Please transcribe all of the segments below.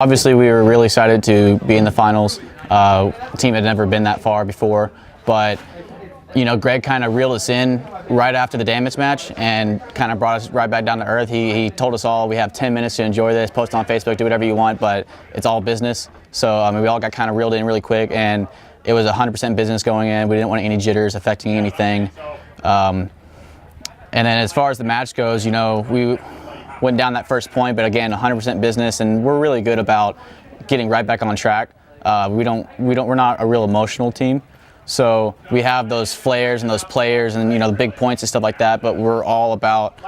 Obviously, we were really excited to be in the finals. The team had never been that far before, but Greg kind of reeled us in right after the damage match and kind of brought us right back down to earth. He told us all, we have 10 minutes to enjoy this, post on Facebook, do whatever you want, but it's all business. So we all got kind of reeled in really quick, and it was 100% business going in. We didn't want any jitters affecting anything. And then as far as the match goes, we went down that first point, but again, 100% business, and we're really good about getting right back on track. We're not a real emotional team. So we have those flares and those players and the big points and stuff like that, but we're all about,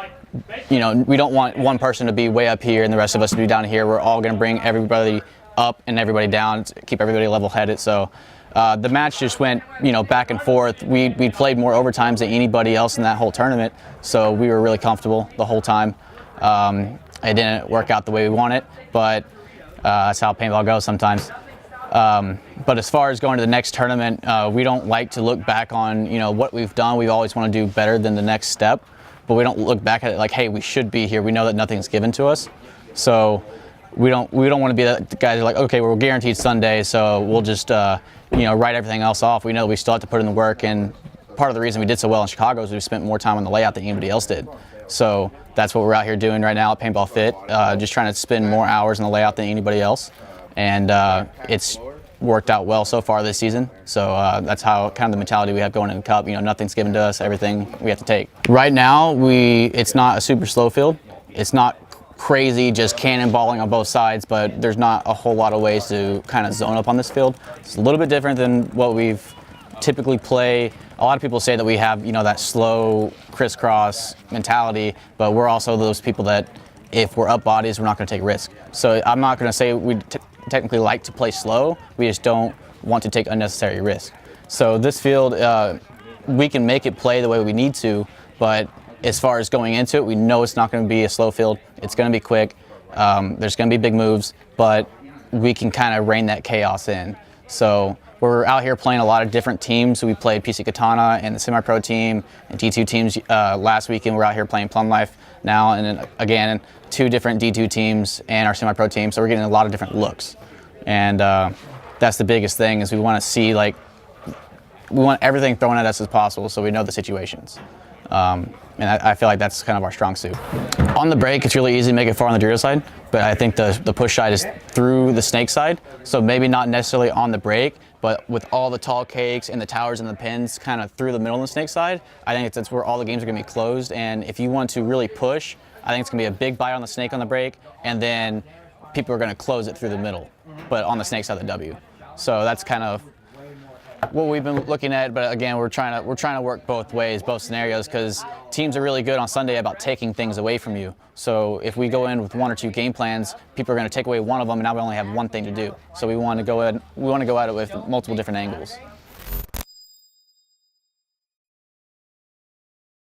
we don't want one person to be way up here and the rest of us to be down here. We're all going to bring everybody up and everybody down, to keep everybody level-headed. So the match just went, back and forth. We played more overtimes than anybody else in that whole tournament, so we were really comfortable the whole time. It didn't work out the way we wanted, but that's how paintball goes sometimes. But as far as going to the next tournament, we don't like to look back on what we've done. We always want to do better than the next step, but we don't look back at it like, hey, we should be here. We know that nothing's given to us, so we don't want to be the guys who are like, okay, we're guaranteed Sunday, so we'll just write everything else off. We know we still have to put in the work, and part of the reason we did so well in Chicago is we spent more time on the layout than anybody else did. So that's what we're out here doing right now at Paintball Fit, just trying to spend more hours on the layout than anybody else. And it's worked out well so far this season. So that's how kind of the mentality we have going in the Cup. Nothing's given to us, everything we have to take. Right now, it's not a super slow field. It's not crazy just cannonballing on both sides, but there's not a whole lot of ways to kind of zone up on this field. It's a little bit different than what we've typically play. A lot of people say that we have, that slow crisscross mentality, but we're also those people that if we're up bodies, we're not going to take risk. So I'm not going to say we technically like to play slow. We just don't want to take unnecessary risk. So this field, we can make it play the way we need to, but as far as going into it, we know it's not going to be a slow field. It's going to be quick. There's going to be big moves, but we can kind of rein that chaos in. So we're out here playing a lot of different teams. We played PC Katana and the semi-pro team and D2 teams last weekend. We're out here playing Plum Life now, and then again, 2 different D2 teams and our semi-pro team. So we're getting a lot of different looks, and that's the biggest thing is we want to see we want everything thrown at us as possible, so we know the situations. And I feel like that's kind of our strong suit. On the break, it's really easy to make it far on the Dorito side, but I think the push side is through the snake side, so maybe not necessarily on the break, but with all the tall cakes and the towers and the pins kind of through the middle of the snake side, I think that's where all the games are going to be closed. And if you want to really push, I think it's going to be a big buy on the snake on the break, and then people are going to close it through the middle, but on the snake side of the W. So that's kind of what we've been looking at, but again, we're trying to work both ways, both scenarios, because teams are really good on Sunday about taking things away from you. So if we go in with 1 or 2 game plans, people are going to take away one of them, and now we only have one thing to do. So we want to go at it with multiple different angles.